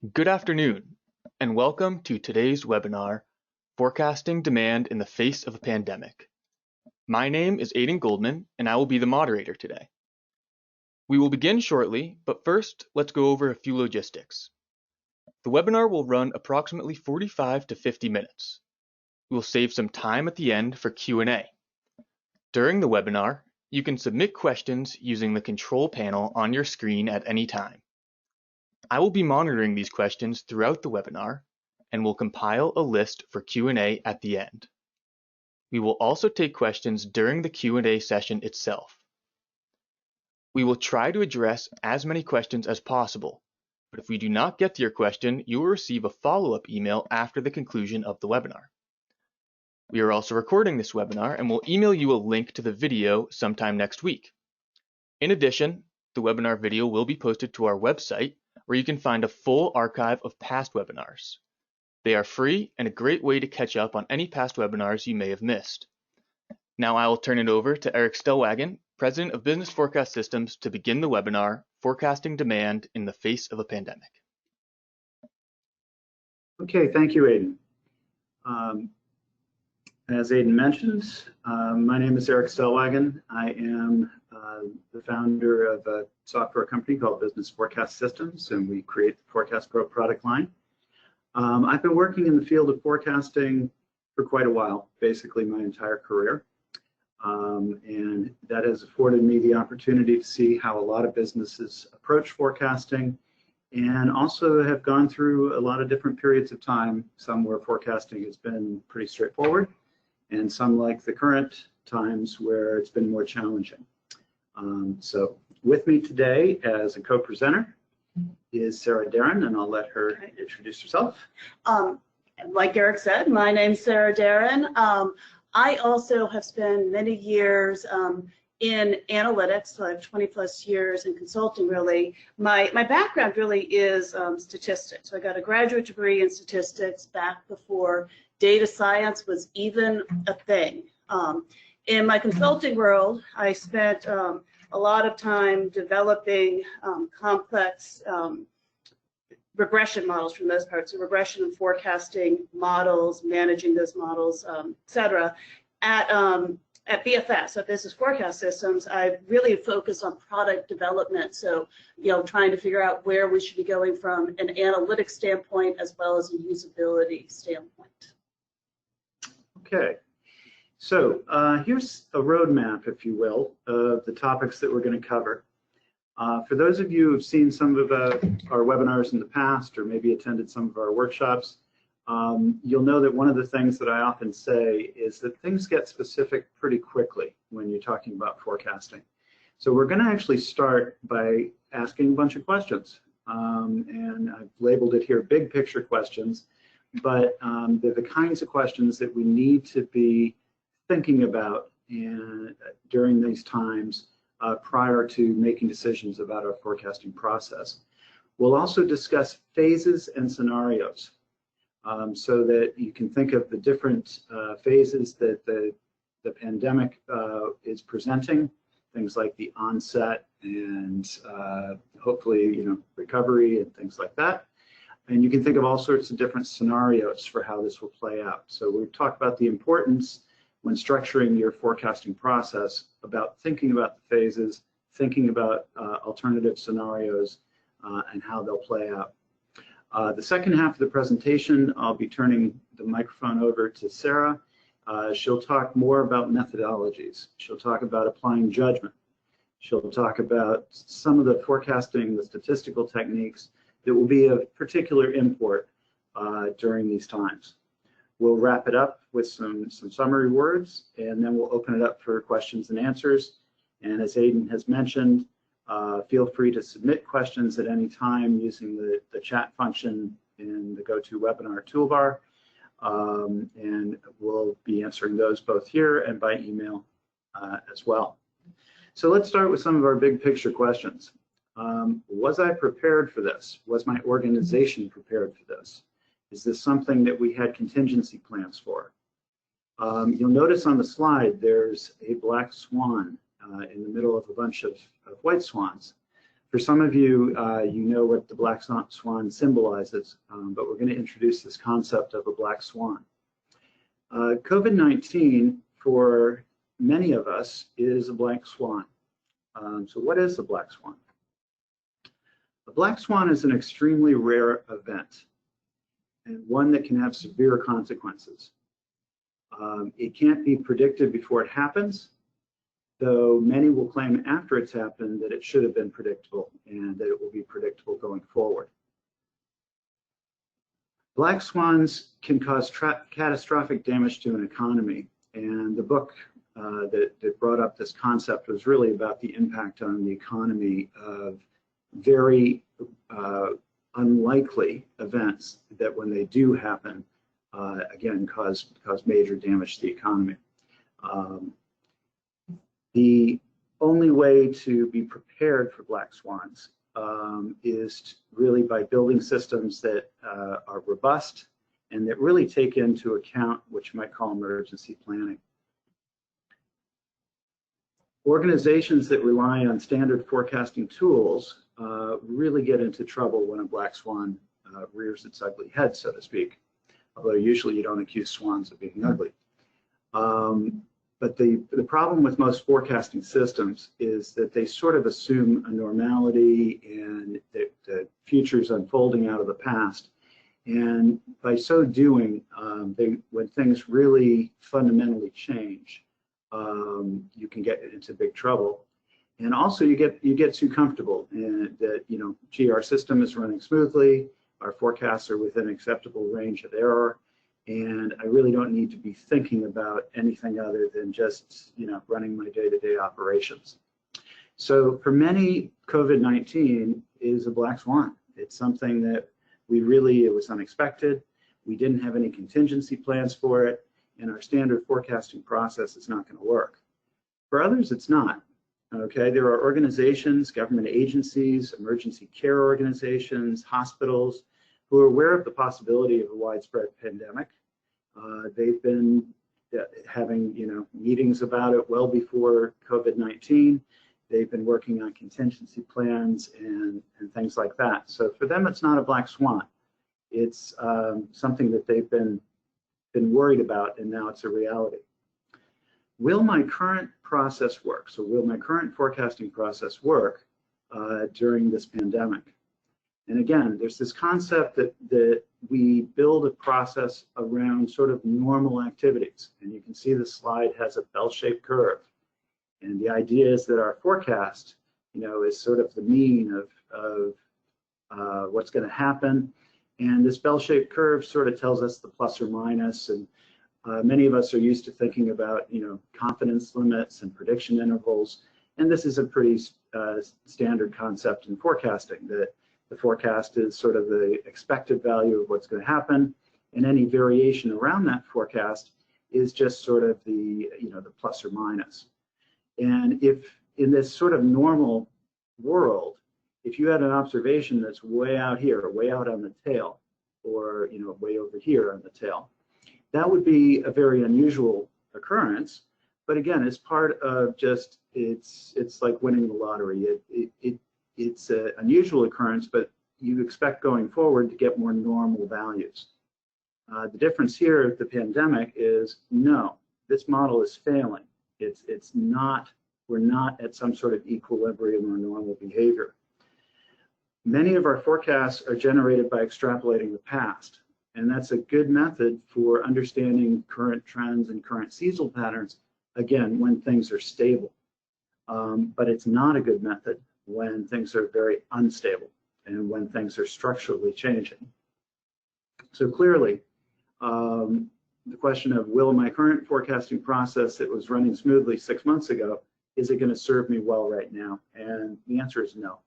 Good afternoon, and welcome to today's webinar, Forecasting Demand in the Face of a Pandemic. My name is Aidan Goldman, and I will be the moderator today. We will begin shortly, but first, let's go over a few logistics. The webinar will run approximately 45 to 50 minutes. We will save some time at the end for Q&A. During the webinar, you can submit questions using the control panel on your screen at any time. I will be monitoring these questions throughout the webinar and will compile a list for Q&A at the end. We will also take questions during the Q&A session itself. We will try to address as many questions as possible, but if we do not get to your question, you will receive a follow-up email after the conclusion of the webinar. We are also recording this webinar and will email you a link to the video sometime next week. In addition, the webinar video will be posted to our website, where you can find a full archive of past webinars. They are free and a great way to catch up on any past webinars you may have missed. Now I will turn it over to Eric Stellwagen, President of Business Forecast Systems, to begin the webinar, Forecasting Demand in the Face of a Pandemic. Okay, thank you, Aidan. As Aidan mentioned, my name is Eric Stellwagen. I am the founder of a software company called Business Forecast Systems, and we create the Forecast Pro product line. I've been working in the field of forecasting for quite a while, basically my entire career. And that has afforded me the opportunity to see how a lot of businesses approach forecasting, and also have gone through a lot of different periods of time, some where forecasting has been pretty straightforward, and some like the current times where it's been more challenging. So with me today as a co-presenter is Sarah Darin, and I'll let her introduce herself. Like Eric said, my name's Sarah Darin. I also have spent many years in analytics, so I have 20 plus years in consulting really. My background really is statistics. So I got a graduate degree in statistics back before data science was even a thing. In my consulting world, I spent a lot of time developing complex regression models for the most part, so regression and forecasting models, managing those models, et cetera. At BFS, so Business Forecast Systems, I really focus on product development. So, trying to figure out where we should be going from an analytics standpoint as well as a usability standpoint. Okay, so here's a roadmap, if you will, of the topics that we're going to cover. For those of you who've seen some of our webinars in the past, or maybe attended some of our workshops, you'll know that one of the things that I often say is that things get specific pretty quickly when you're talking about forecasting. So we're going to actually start by asking a bunch of questions, and I've labeled it here big picture questions, but they're the kinds of questions that we need to be thinking about during these times prior to making decisions about our forecasting process. We'll also discuss phases and scenarios so that you can think of the different phases that the pandemic is presenting, things like the onset and hopefully recovery and things like that. And you can think of all sorts of different scenarios for how this will play out. So we've talked about the importance when structuring your forecasting process about thinking about the phases, thinking about alternative scenarios and how they'll play out. The second half of the presentation, I'll be turning the microphone over to Sarah. She'll talk more about methodologies. She'll talk about applying judgment. She'll talk about some of the forecasting, the statistical techniques that will be of particular import during these times. We'll wrap it up with some summary words, and then we'll open it up for questions and answers. And as Aidan has mentioned, feel free to submit questions at any time using the chat function in the GoToWebinar toolbar, and we'll be answering those both here and by email as well. So let's start with some of our big picture questions. Was I prepared for this? Was my organization prepared for this? Is this something that we had contingency plans for? You'll notice on the slide there's a black swan in the middle of a bunch of white swans. For some of you, you know what the black swan symbolizes, but we're going to introduce this concept of a black swan. COVID-19, for many of us, is a black swan. So what is a black swan? A black swan is an extremely rare event, and one that can have severe consequences. It can't be predicted before it happens, though many will claim after it's happened that it should have been predictable and that it will be predictable going forward. Black swans can cause catastrophic damage to an economy, and the book that brought up this concept was really about the impact on the economy of very unlikely events that, when they do happen, again, cause major damage to the economy. The only way to be prepared for black swans is really by building systems that are robust and that really take into account what you might call emergency planning. Organizations that rely on standard forecasting tools really get into trouble when a black swan rears its ugly head, so to speak, although usually you don't accuse swans of being ugly. But the problem with most forecasting systems is that they sort of assume a normality and that the future's unfolding out of the past. And by so doing, when things really fundamentally change, you can get into big trouble. And also you get too comfortable and that, you know, gee, our system is running smoothly, our forecasts are within acceptable range of error, and I really don't need to be thinking about anything other than just, you know, running my day-to-day operations. So for many, COVID-19 is a black swan. It's something that it was unexpected. We didn't have any contingency plans for it, and our standard forecasting process is not going to work. For others, it's not. Okay, there are organizations, government agencies, emergency care organizations, hospitals who are aware of the possibility of a widespread pandemic. They've been having, you know, meetings about it well before COVID-19. They've been working on contingency plans and things like that. So for them, it's not a black swan. It's something that they've been worried about, and now it's a reality. Will my current process work? So will my current forecasting process work during this pandemic? And again, there's this concept that we build a process around sort of normal activities. And you can see the slide has a bell-shaped curve. And the idea is that our forecast, you know, is sort of the mean of what's going to happen. And this bell-shaped curve sort of tells us the plus or minus. And many of us are used to thinking about, you know, confidence limits and prediction intervals. And this is a pretty standard concept in forecasting, that the forecast is sort of the expected value of what's going to happen, and any variation around that forecast is just sort of the, you know, the plus or minus. And if in this sort of normal world, if you had an observation that's way out here, or way out on the tail, or, you know, way over here on the tail, that would be a very unusual occurrence. But again, it's part of just, it's like winning the lottery. It's an unusual occurrence, but you expect going forward to get more normal values. The difference here at the pandemic is, no, this model is failing. It's not, we're not at some sort of equilibrium or normal behavior. Many of our forecasts are generated by extrapolating the past, and that's a good method for understanding current trends and current seasonal patterns, again, when things are stable. But it's not a good method when things are very unstable and when things are structurally changing. So clearly, the question of, will my current forecasting process that was running smoothly 6 months ago, is it going to serve me well right now? And the answer is no.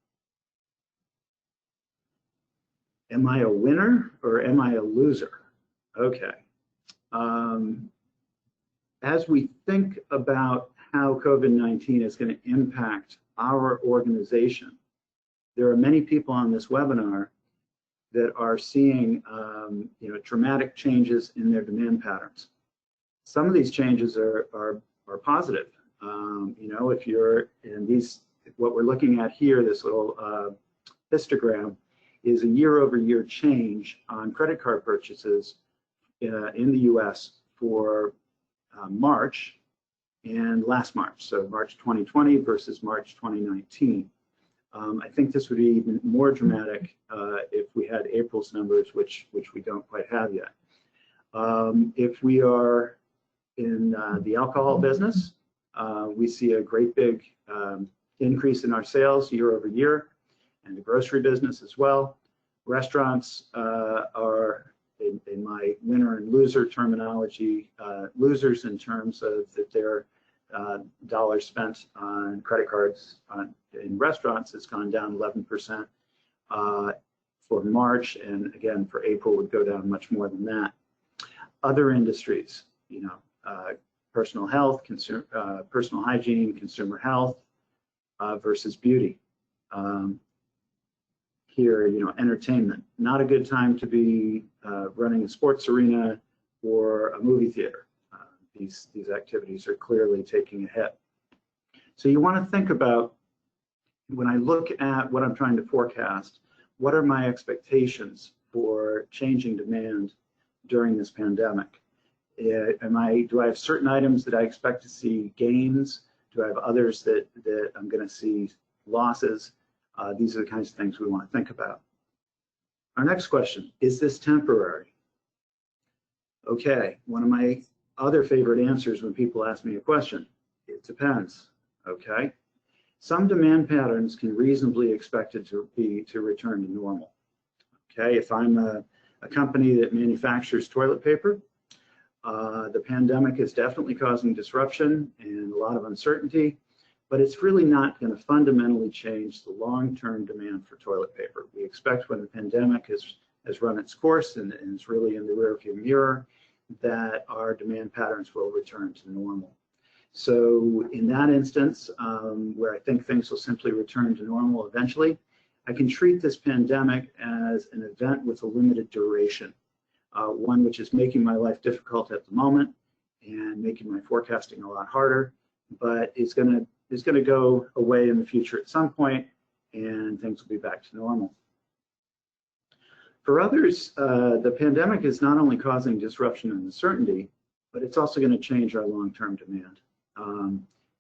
Am I a winner or am I a loser? Okay. As we think about how COVID-19 is going to impact our organization, there are many people on this webinar that are seeing you know, dramatic changes in their demand patterns. Some of these changes are positive. You know, if you're in these what we're looking at here, this little histogram, is a year-over-year change on credit card purchases in the U.S. for March and last March, so March 2020 versus March 2019. I think this would be even more dramatic if we had April's numbers, which we don't quite have yet. If we are in the alcohol business, we see a great big increase in our sales year over year, and the grocery business as well. Restaurants are, in my winner and loser terminology, losers in terms of that their dollars spent on credit cards in restaurants has gone down 11% for March, and again for April would go down much more than that. Other industries, personal health, personal hygiene, consumer health versus beauty. Here, entertainment. Not a good time to be running a sports arena or a movie theater. These activities are clearly taking a hit. So you want to think about, when I look at what I'm trying to forecast, what are my expectations for changing demand during this pandemic? Do I have certain items that I expect to see gains? Do I have others that I'm going to see losses? These are the kinds of things we want to think about. Our next question, is this temporary? Okay, one of my other favorite answers when people ask me a question, it depends, okay? Some demand patterns can reasonably expected to return to normal, okay? If I'm a company that manufactures toilet paper, the pandemic is definitely causing disruption and a lot of uncertainty, but it's really not going to fundamentally change the long-term demand for toilet paper. We expect when the pandemic has run its course and is really in the rearview mirror, that our demand patterns will return to normal. So in that instance, where I think things will simply return to normal eventually, I can treat this pandemic as an event with a limited duration, one which is making my life difficult at the moment and making my forecasting a lot harder, but it's going to go away in the future at some point, and things will be back to normal. For others, the pandemic is not only causing disruption and uncertainty, but it's also going to change our long-term demand.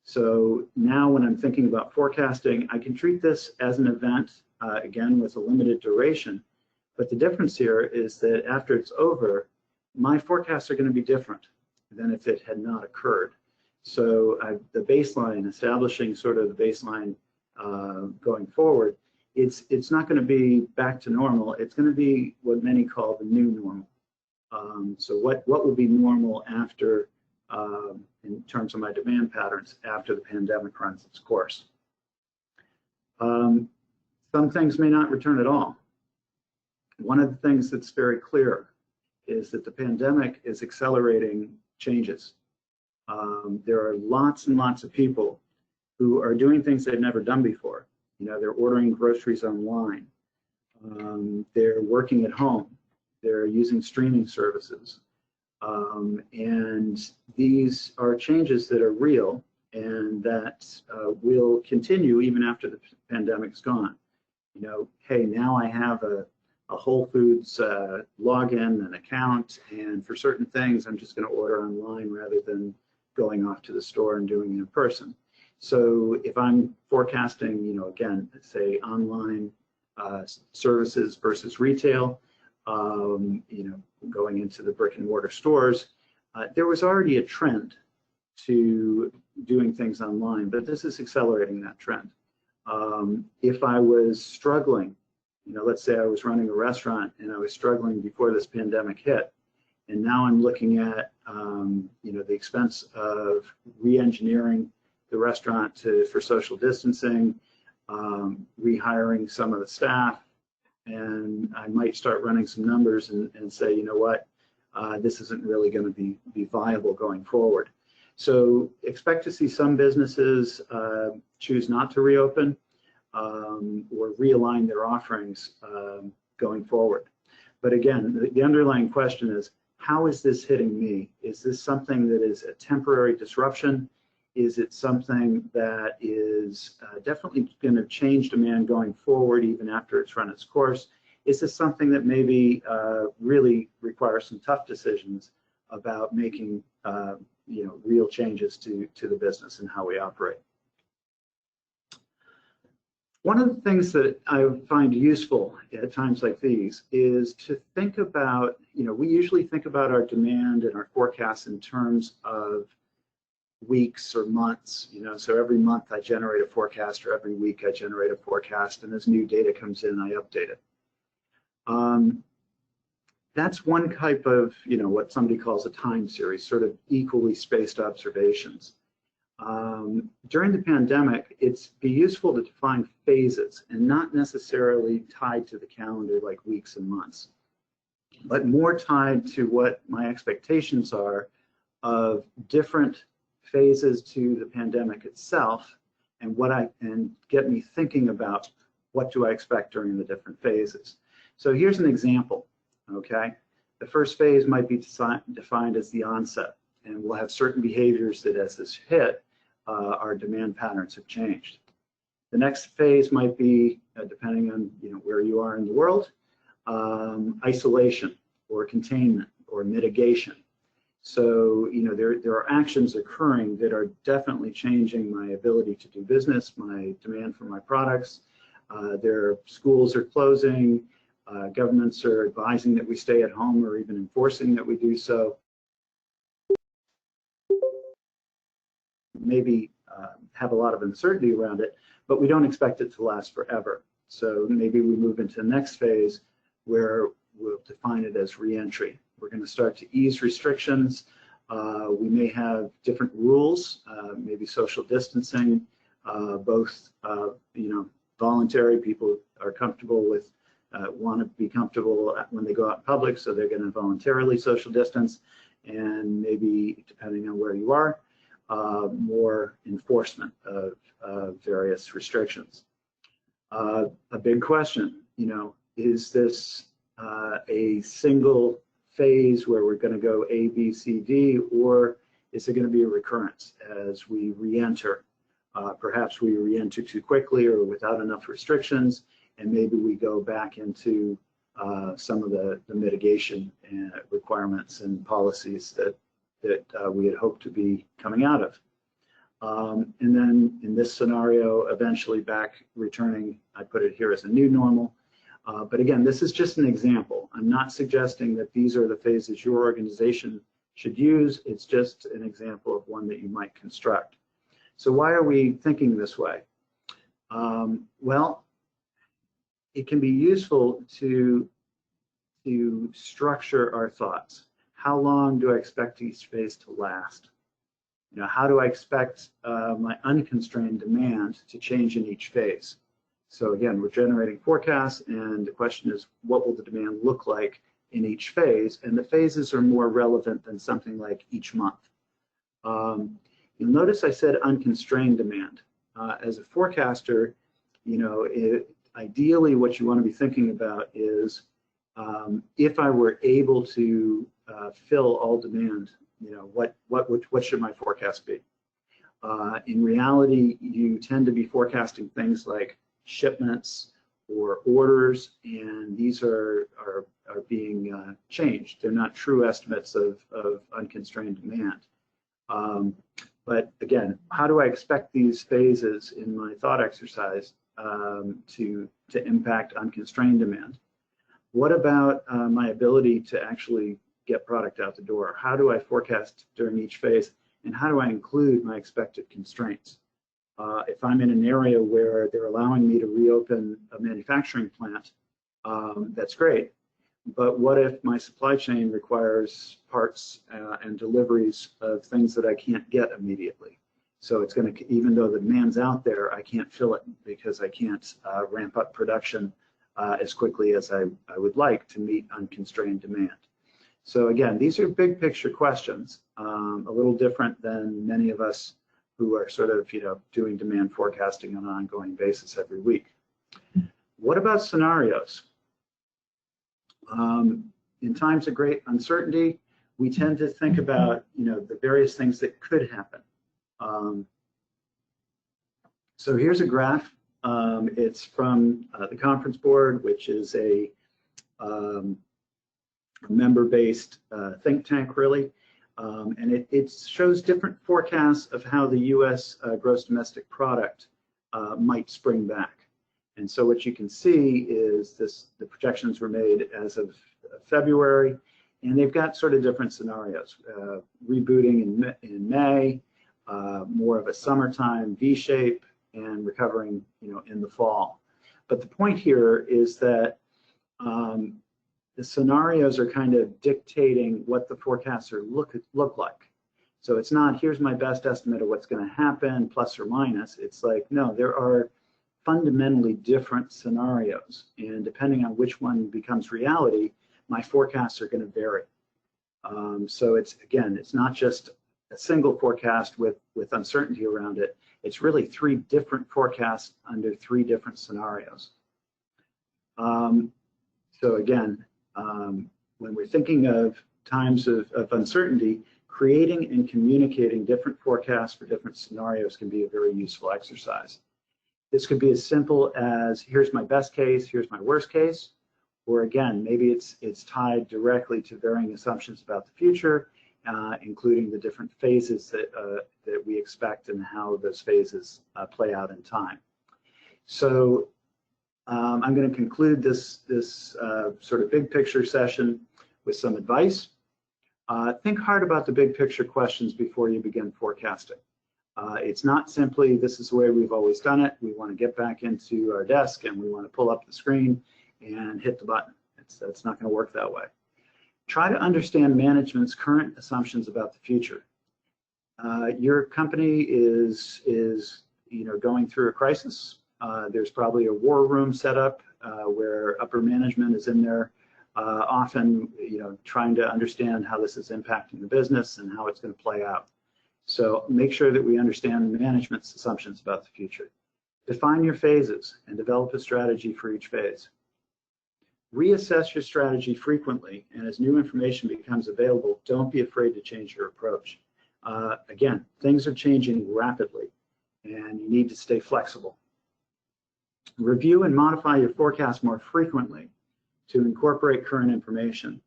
So now when I'm thinking about forecasting, I can treat this as an event, again, with a limited duration. But the difference here is that after it's over, my forecasts are going to be different than if it had not occurred. So the baseline, establishing sort of the baseline going forward, it's not going to be back to normal. It's going to be what many call the new normal. So what will be normal after, in terms of my demand patterns, after the pandemic runs its course? Some things may not return at all. One of the things that's very clear is that the pandemic is accelerating changes. There are lots and lots of people who are doing things they've never done before. They're ordering groceries online. They're working at home. They're using streaming services. And these are changes that are real and that will continue even after the pandemic's gone. Hey, now I have a Whole Foods login and account, and for certain things, I'm just going to order online rather than going off to the store and doing it in person. So if I'm forecasting, again, say online services versus retail, going into the brick and mortar stores, there was already a trend to doing things online, but this is accelerating that trend. If I was struggling, let's say I was running a restaurant and I was struggling before this pandemic hit, and now I'm looking at the expense of re-engineering the restaurant for social distancing, rehiring some of the staff, and I might start running some numbers and say, you know what, this isn't really going to be viable going forward. So expect to see some businesses choose not to reopen or realign their offerings going forward. But again, the underlying question is, how is this hitting me? Is this something that is a temporary disruption Is it something that is definitely going to change demand going forward even after it's run its course? Is this something that maybe really requires some tough decisions about making real changes to the business and how we operate? One of the things that I find useful at times like these is to think about, we usually think about our demand and our forecasts in terms of weeks or months, so every month I generate a forecast, or every week I generate a forecast, and as new data comes in, I update it. That's one type of, what somebody calls a time series, sort of equally spaced observations. During the pandemic, it's be useful to define phases and not necessarily tied to the calendar like weeks and months, but more tied to what my expectations are of different phases to the pandemic itself, and get me thinking about what do I expect during the different phases. So here's an example, okay? The first phase might be defined as the onset, and we'll have certain behaviors that as this hit, our demand patterns have changed. The next phase might be, depending on where you are in the world, isolation or containment or mitigation. So there are actions occurring that are definitely changing my ability to do business, my demand for my products. Schools are closing, governments are advising that we stay at home or even enforcing that we do so. Maybe have a lot of uncertainty around it, but we don't expect it to last forever. So maybe we move into the next phase where we'll define it as reentry. We're going to start to ease restrictions. We may have different rules, maybe social distancing, both voluntary. People are comfortable with, want to be comfortable when they go out in public, so they're going to voluntarily social distance, and maybe, depending on where you are, more enforcement of various restrictions. A big question, is this a single phase where we're going to go A, B, C, D, or is it going to be a recurrence as we re-enter? Perhaps we re-enter too quickly or without enough restrictions, and maybe we go back into some of the mitigation requirements and policies that we had hoped to be coming out of. And then in this scenario, eventually back returning, I put it here as a new normal. But again, this is just an example. I'm not suggesting that these are the phases your organization should use. It's just an example of one that you might construct. So why are we thinking this way? Well, it can be useful to structure our thoughts. How long do I expect each phase to last? How do I expect my unconstrained demand to change in each phase? So again, we're generating forecasts, and the question is, what will the demand look like in each phase? And the phases are more relevant than something like each month. You'll notice I said unconstrained demand. As a forecaster, ideally what you want to be thinking about is if I were able to fill all demand, what should my forecast be? In reality, you tend to be forecasting things like shipments or orders, and these are being changed. They're not true estimates of unconstrained demand. But again, how do I expect these phases in my thought exercise to impact unconstrained demand? What about my ability to actually get product out the door? How do I forecast during each phase, and how do I include my expected constraints? If I'm in an area where they're allowing me to reopen a manufacturing plant, that's great. But what if my supply chain requires parts and deliveries of things that I can't get immediately? So it's going to, even though the demand's out there, I can't fill it because I can't ramp up production as quickly as I would like to meet unconstrained demand. So again, these are big picture questions, a little different than many of us who are sort of, doing demand forecasting on an ongoing basis every week. What about scenarios? In times of great uncertainty, we tend to think about, the various things that could happen. So here's a graph. It's from the Conference Board, which is a member-based think tank, really. And it shows different forecasts of how the U.S. Gross domestic product might spring back. And so what you can see is the projections were made as of February, and they've got sort of different scenarios. Rebooting in May, more of a summertime V-shape, and recovering, in the fall. But the point here is that the scenarios are kind of dictating what the forecasts are look like. So it's not, here's my best estimate of what's going to happen, plus or minus. It's like, no, there are fundamentally different scenarios. And depending on which one becomes reality, my forecasts are going to vary. So it's not just a single forecast with uncertainty around it. It's really 3 different forecasts under 3 different scenarios. So again, when we're thinking of times of uncertainty, creating and communicating different forecasts for different scenarios can be a very useful exercise. This could be as simple as, here's my best case, here's my worst case, or again, maybe it's tied directly to varying assumptions about the future, including the different phases that we expect and how those phases play out in time. So I'm going to conclude this sort of big picture session with some advice. Think hard about the big picture questions before you begin forecasting. It's not simply, this is the way we've always done it. We want to get back into our desk and we want to pull up the screen and hit the button. It's not going to work that way. Try to understand management's current assumptions about the future. Your company is going through a crisis. There's probably a war room set up where upper management is in there, often trying to understand how this is impacting the business and how it's going to play out. So make sure that we understand management's assumptions about the future. Define your phases and develop a strategy for each phase. Reassess your strategy frequently, and as new information becomes available, don't be afraid to change your approach. Again, things are changing rapidly, and you need to stay flexible. Review and modify your forecast more frequently to incorporate current information.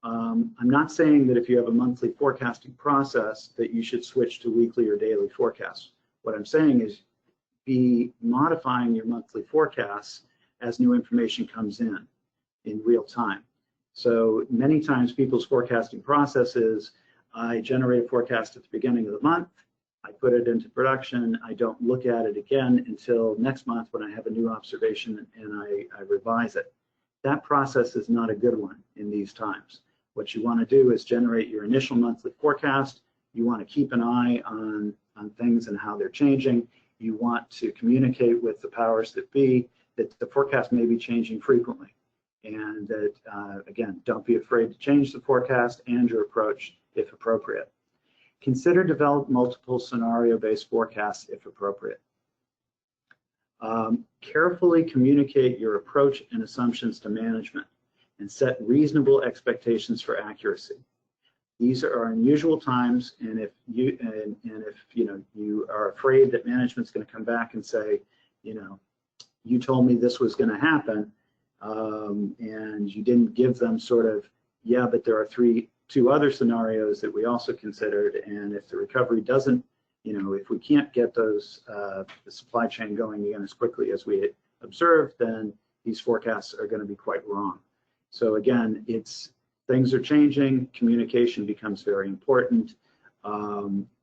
I'm not saying that if you have a monthly forecasting process that you should switch to weekly or daily forecasts. What I'm saying is be modifying your monthly forecasts as new information comes in real time. So many times people's forecasting process is, I generate a forecast at the beginning of the month, I put it into production, I don't look at it again until next month when I have a new observation and I revise it. That process is not a good one in these times. What you want to do is generate your initial monthly forecast. You want to keep an eye on things and how they're changing. You want to communicate with the powers that be that the forecast may be changing frequently. And that, again, don't be afraid to change the forecast and your approach if appropriate. Consider develop multiple scenario-based forecasts if appropriate. Carefully communicate your approach and assumptions to management and set reasonable expectations for accuracy. These are unusual times, and if you are afraid that management's going to come back and say, you told me this was going to happen, and you didn't give them sort of, yeah, but there are two other scenarios that we also considered, and if the recovery doesn't, if we can't get those the supply chain going again as quickly as we observed, then these forecasts are going to be quite wrong. So again, things are changing. Communication becomes very important.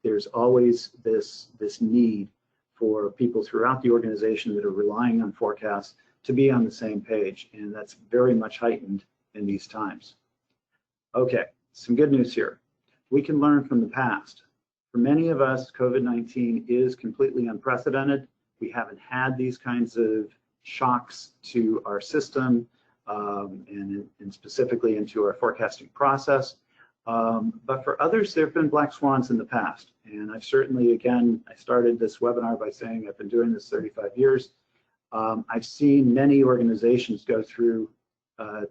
There's always this need for people throughout the organization that are relying on forecasts to be on the same page, and that's very much heightened in these times. Okay, some good news here. We can learn from the past. For many of us, COVID-19 is completely unprecedented. We haven't had these kinds of shocks to our system and specifically into our forecasting process. But for others, there have been black swans in the past. And I've certainly, again, I started this webinar by saying I've been doing this 35 years. I've seen many organizations go through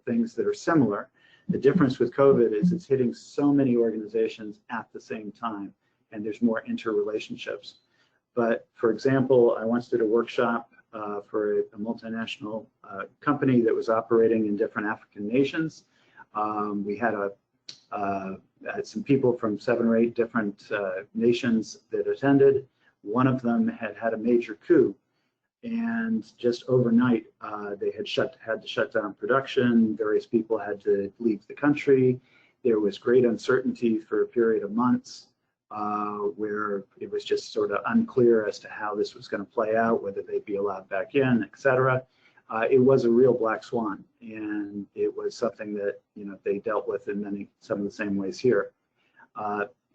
things that are similar. The difference with COVID is it's hitting so many organizations at the same time. and there's more interrelationships. But for example, I once did a workshop for a multinational company that was operating in different African nations. We had had some people from 7 or 8 different nations that attended. One of them had a major coup, and just overnight they had to shut down production. Various people had to leave the country. There was great uncertainty for a period of months where it was just sort of unclear as to how this was going to play out, whether they'd be allowed back in, et cetera. It was a real black swan, and it was something that they dealt with in some of the same ways here.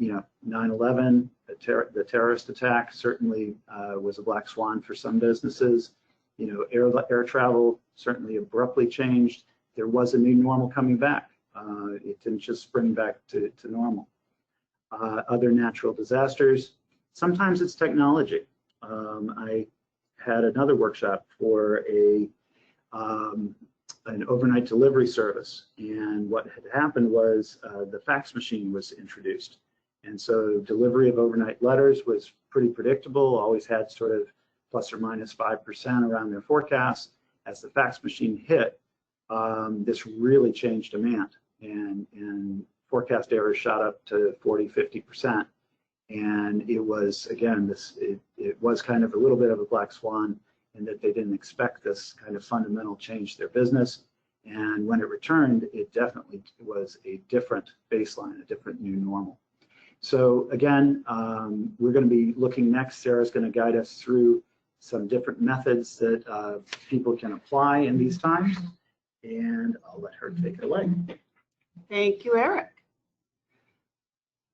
9/11, the terrorist attack certainly was a black swan for some businesses. Air travel certainly abruptly changed. There was a new normal coming back. It didn't just spring back to normal. Other natural disasters, sometimes it's technology. I had another workshop for an overnight delivery service, and what had happened was the fax machine was introduced, and so delivery of overnight letters was pretty predictable, always had sort of plus or minus 5% around their forecast. As the fax machine hit, this really changed demand, and forecast errors shot up to 40–50%, and it was, again, it was kind of a little bit of a black swan in that they didn't expect this kind of fundamental change to their business. And when it returned, it definitely was a different baseline, a different new normal. So again, we're going to be looking next. Sarah's going to guide us through some different methods that people can apply in these times, and I'll let her take it away. Thank you, Eric.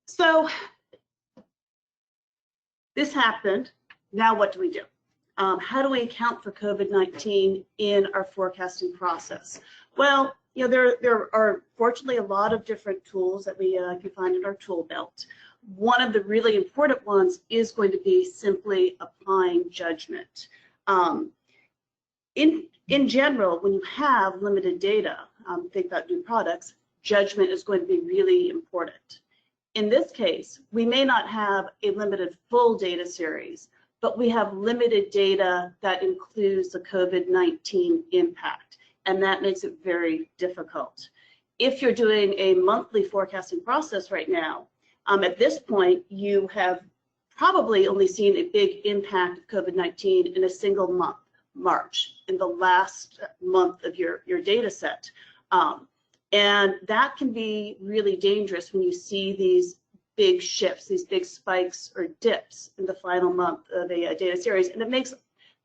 So this happened. Now what do we do? How do we account for COVID-19 in our forecasting process? Well, there are fortunately a lot of different tools that we can find in our tool belt. One of the really important ones is going to be simply applying judgment. In general, when you have limited data, think about new products, judgment is going to be really important. In this case, we may not have a limited full data series, but we have limited data that includes the COVID-19 impact, and that makes it very difficult. If you're doing a monthly forecasting process right now, at this point, you have probably only seen a big impact of COVID-19 in a single month, March, in the last month of your data set. And that can be really dangerous when you see these big shifts, these big spikes or dips in the final month of a data series, and it makes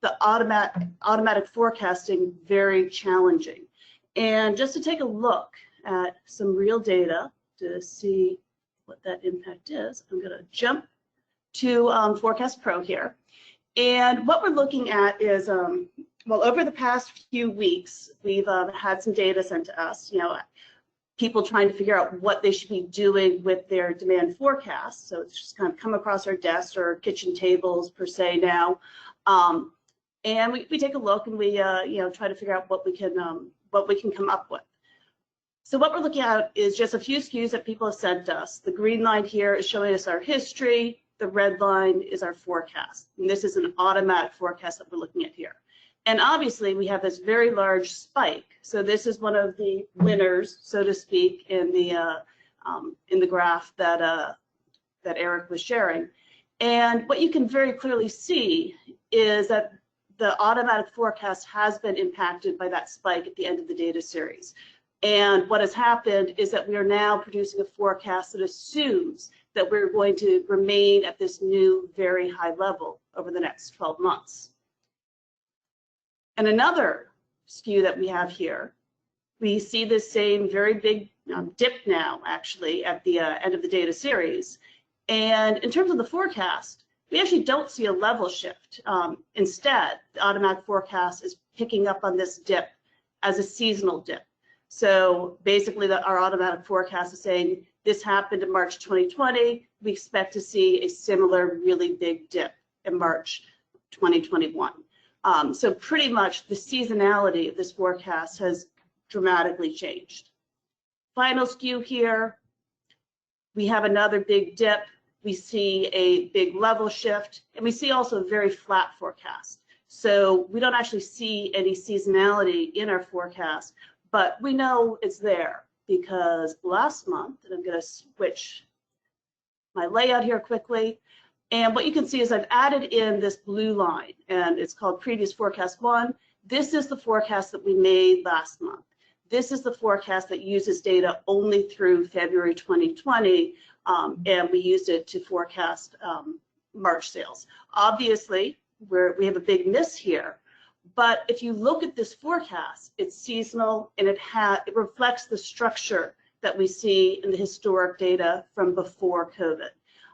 the automatic forecasting very challenging. And just to take a look at some real data to see what that impact is, I'm going to jump to Forecast Pro here. And what we're looking at is, well, over the past few weeks, we've had some data sent to us, people trying to figure out what they should be doing with their demand forecast. So it's just kind of come across our desks or kitchen tables per se now. And we take a look and we try to figure out what we can come up with. So what we're looking at is just a few SKUs that people have sent us. The green line here is showing us our history. The red line is our forecast. And this is an automatic forecast that we're looking at here. And obviously we have this very large spike. So this is one of the winners, so to speak, in the graph that Eric was sharing. And what you can very clearly see is that the automatic forecast has been impacted by that spike at the end of the data series. And what has happened is that we are now producing a forecast that assumes that we're going to remain at this new very high level over the next 12 months. And another SKU that we have here, we see this same very big dip now, actually, at the end of the data series. And in terms of the forecast, we actually don't see a level shift. Instead, the automatic forecast is picking up on this dip as a seasonal dip. So basically, our automatic forecast is saying this happened in March 2020. We expect to see a similar really big dip in March 2021. So pretty much the seasonality of this forecast has dramatically changed. Final SKU here, we have another big dip, we see a big level shift, and we see also a very flat forecast. So we don't actually see any seasonality in our forecast, but we know it's there because last month, and I'm going to switch my layout here quickly, and what you can see is I've added in this blue line, and it's called Previous Forecast 1. This is the forecast that we made last month. This is the forecast that uses data only through February 2020, and we used it to forecast March sales. Obviously, we have a big miss here, but if you look at this forecast, it's seasonal and it reflects the structure that we see in the historic data from before COVID.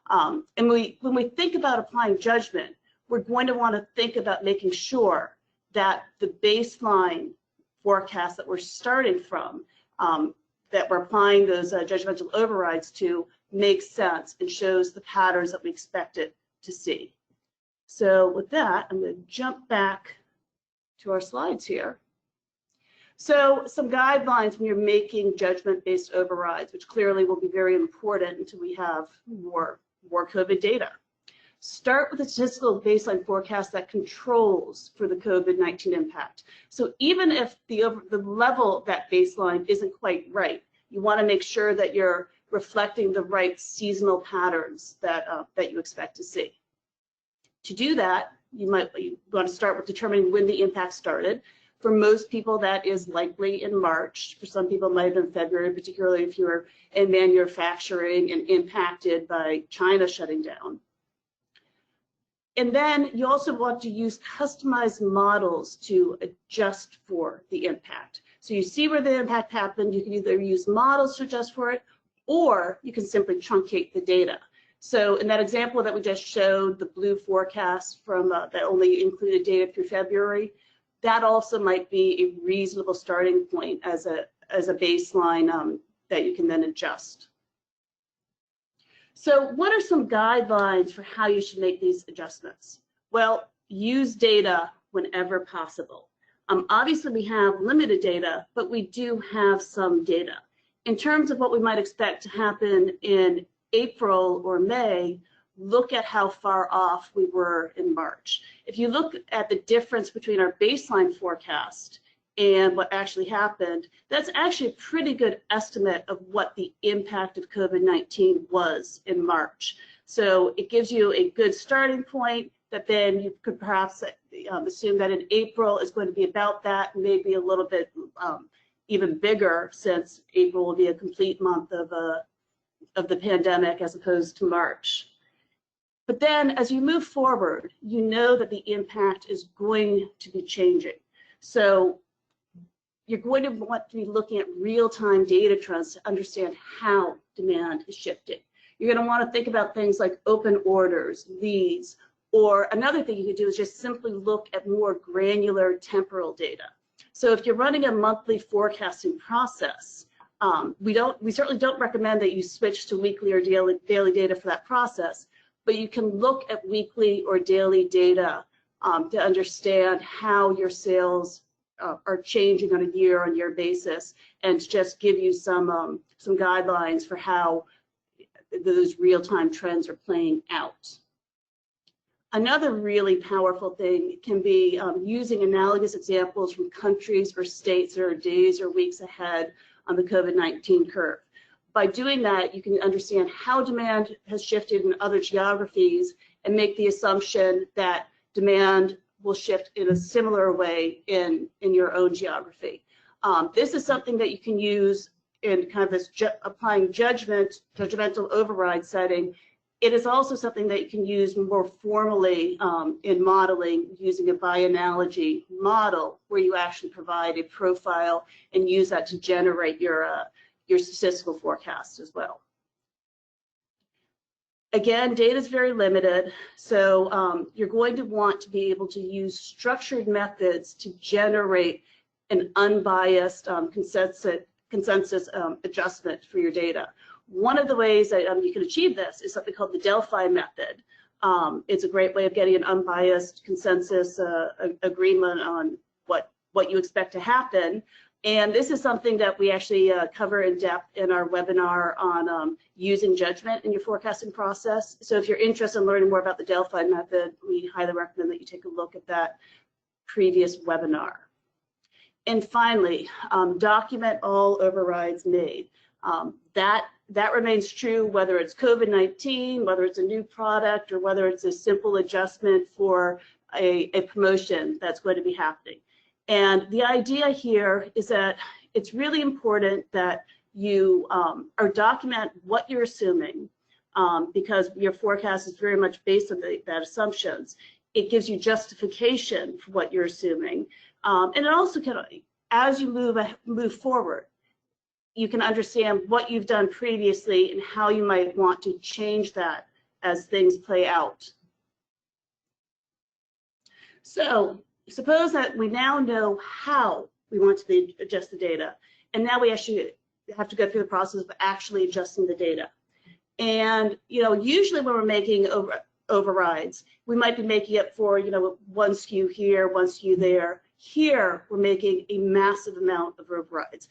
And when we think about applying judgment, we're going to want to think about making sure that the baseline forecast that we're starting from, that we're applying those judgmental overrides to, makes sense and shows the patterns that we expected to see. So with that, I'm going to jump back to our slides here. So some guidelines when you're making judgment-based overrides, which clearly will be very important until we have more COVID data. Start with a statistical baseline forecast that controls for the COVID-19 impact. So even if the level of that baseline isn't quite right, you want to make sure that you're reflecting the right seasonal patterns that you expect to see. To do that, you want to start with determining when the impact started. For most people, that is likely in March. For some people, it might have been February, particularly if you're in manufacturing and impacted by China shutting down. And then you also want to use customized models to adjust for the impact. So you see where the impact happened, you can either use models to adjust for it, or you can simply truncate the data. So in that example that we just showed, the blue forecast from that only included data through February, that also might be a reasonable starting point as a baseline that you can then adjust. So what are some guidelines for how you should make these adjustments? Well, use data whenever possible. Obviously, we have limited data, but we do have some data. In terms of what we might expect to happen in April or May, look at how far off we were in March. If you look at the difference between our baseline forecast and what actually happened, that's actually a pretty good estimate of what the impact of COVID-19 was in March. So it gives you a good starting point that then you could perhaps assume that in April is going to be about that, maybe a little bit even bigger, since April will be a complete month of the pandemic as opposed to March. But then as you move forward, you know that the impact is going to be changing. So you're going to want to be looking at real-time data trends to understand how demand is shifting. You're going to want to think about things like open orders, leads, or another thing you could do is just simply look at more granular temporal data. So if you're running a monthly forecasting process, we certainly don't recommend that you switch to weekly or daily data for that process, but you can look at weekly or daily data to understand how your sales are changing on a year-on-year basis, and to just give you some guidelines for how those real-time trends are playing out. Another really powerful thing can be using analogous examples from countries or states that are days or weeks ahead on the COVID-19 curve. By doing that, you can understand how demand has shifted in other geographies and make the assumption that demand will shift in a similar way in your own geography. This is something that you can use in kind of this applying judgmental override setting. It is also something that you can use more formally in modeling, using a by analogy model where you actually provide a profile and use that to generate your statistical forecast as well. Again, data is very limited, so you're going to want to be able to use structured methods to generate an unbiased consensus adjustment for your data. One of the ways that you can achieve this is something called the Delphi method. It's a great way of getting an unbiased consensus agreement on what you expect to happen. And this is something that we actually cover in depth in our webinar on using judgment in your forecasting process. So if you're interested in learning more about the Delphi method, we highly recommend that you take a look at that previous webinar. And finally, document all overrides made. That remains true whether it's COVID-19, whether it's a new product, or whether it's a simple adjustment for a promotion that's going to be happening. And the idea here is that it's really important that you document what you're assuming, because your forecast is very much based on that assumptions. It gives you justification for what you're assuming, and it also can, as you move forward, you can understand what you've done previously and how you might want to change that as things play out. So suppose that we now know how we want to adjust the data, and now we actually have to go through the process of actually adjusting the data. And usually when we're making overrides, we might be making it for one SKU here, one SKU there. Here we're making a massive amount of overrides.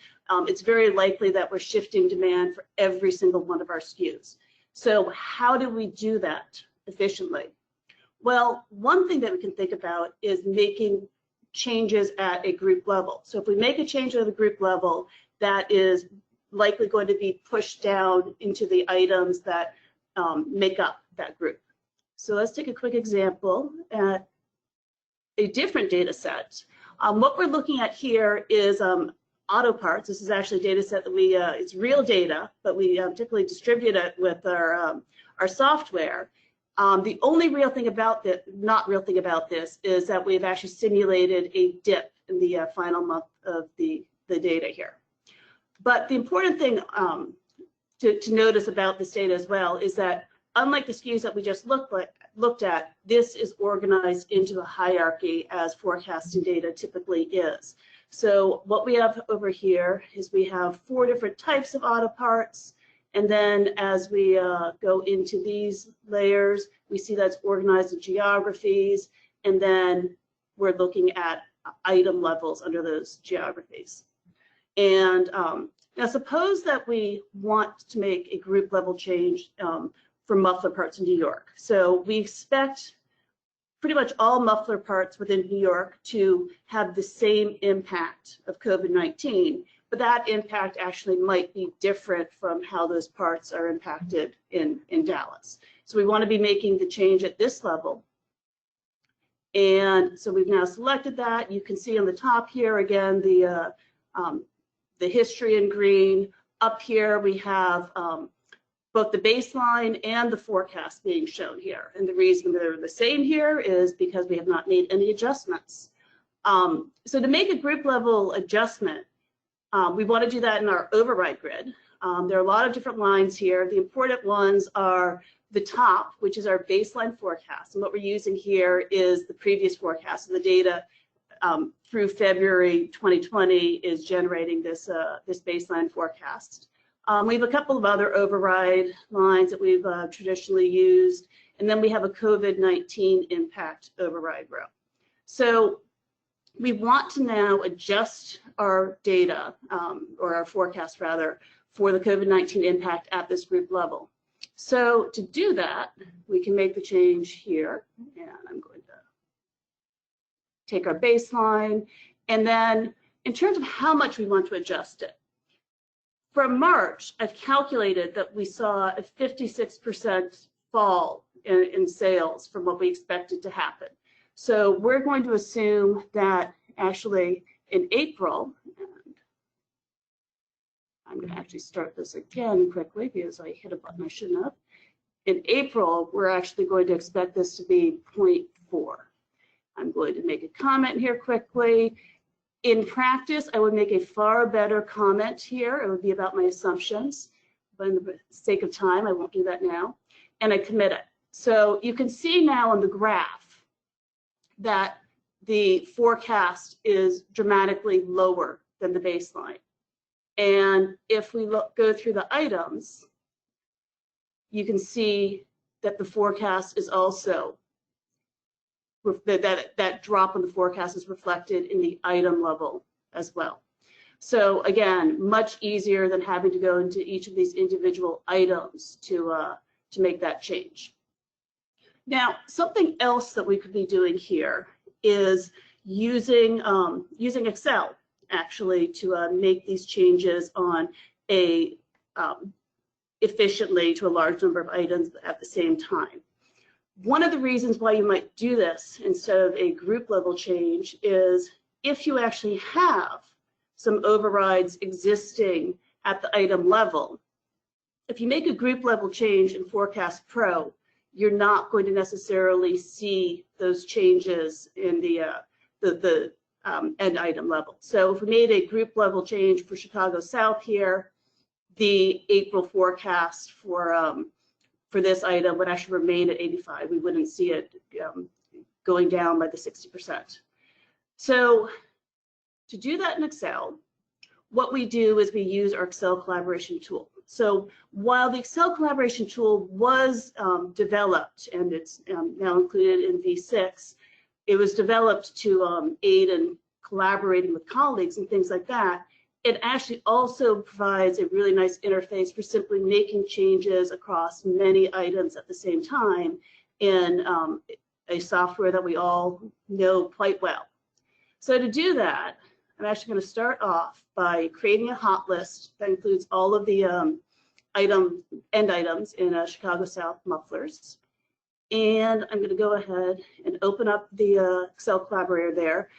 It's very likely that we're shifting demand for every single one of our SKUs. So how do we do that efficiently? Well, one thing that we can think about is making changes at a group level. So if we make a change at the group level, that is likely going to be pushed down into the items that make up that group. So let's take a quick example at a different data set. What we're looking at here is auto parts. This is actually a data set that it's real data, but we typically distribute it with our software. The only real thing about this, not real thing about this, is that we've actually simulated a dip in the final month of the data here. But the important thing to notice about this data as well is that unlike the SKUs that we just looked at, this is organized into a hierarchy as forecasting data typically is. So what we have over here is we have 4 different types of auto parts. And then as we go into these layers, we see that's organized in geographies. And then we're looking at item levels under those geographies. And now suppose that we want to make a group level change for muffler parts in New York. So we expect pretty much all muffler parts within New York to have the same impact of COVID-19, but that impact actually might be different from how those parts are impacted in Dallas. So we want to be making the change at this level. And so we've now selected that. You can see on the top here, again, the history in green. Up here, we have both the baseline and the forecast being shown here. And the reason they're the same here is because we have not made any adjustments. So to make a group level adjustment, we want to do that in our override grid. There are a lot of different lines here. The important ones are the top, which is our baseline forecast. And what we're using here is the previous forecast. And the data through February 2020 is generating this baseline forecast. We have a couple of other override lines that we've traditionally used, and then we have a COVID-19 impact override row. So we want to now adjust our data, or our forecast rather, for the COVID-19 impact at this group level. So to do that, we can make the change here, and I'm going to take our baseline, and then in terms of how much we want to adjust it. From March, I've calculated that we saw a 56% fall in sales from what we expected to happen. So we're going to assume that actually in April, and I'm going to actually start this again quickly because I hit a button I shouldn't have. In April, we're actually going to expect this to be 0.4. I'm going to make a comment here quickly. In practice, I would make a far better comment here. It would be about my assumptions, but in the sake of time, I won't do that now. And I commit it. So you can see now on the graph that the forecast is dramatically lower than the baseline. And if we go through the items, you can see that the forecast is also that drop in the forecast is reflected in the item level as well. So again, much easier than having to go into each of these individual items to make that change. Now, something else that we could be doing here is using Excel actually to make these changes on a efficiently to a large number of items at the same time. One of the reasons why you might do this instead of a group level change is if you actually have some overrides existing at the item level. If you make a group level change in Forecast Pro, you're not going to necessarily see those changes in the end item level. So if we made a group level change for Chicago South here, the April forecast for this item would actually remain at 85. We wouldn't see it going down by the 60%. So to do that in Excel, what we do is we use our Excel collaboration tool. So while the Excel collaboration tool was developed, and it's now included in V6, it was developed to aid in collaborating with colleagues and things like that. It actually also provides a really nice interface for simply making changes across many items at the same time in a software that we all know quite well. So to do that, I'm actually going to start off by creating a hot list that includes all of the end items in Chicago South mufflers. And I'm going to go ahead and open up the Excel collaborator there.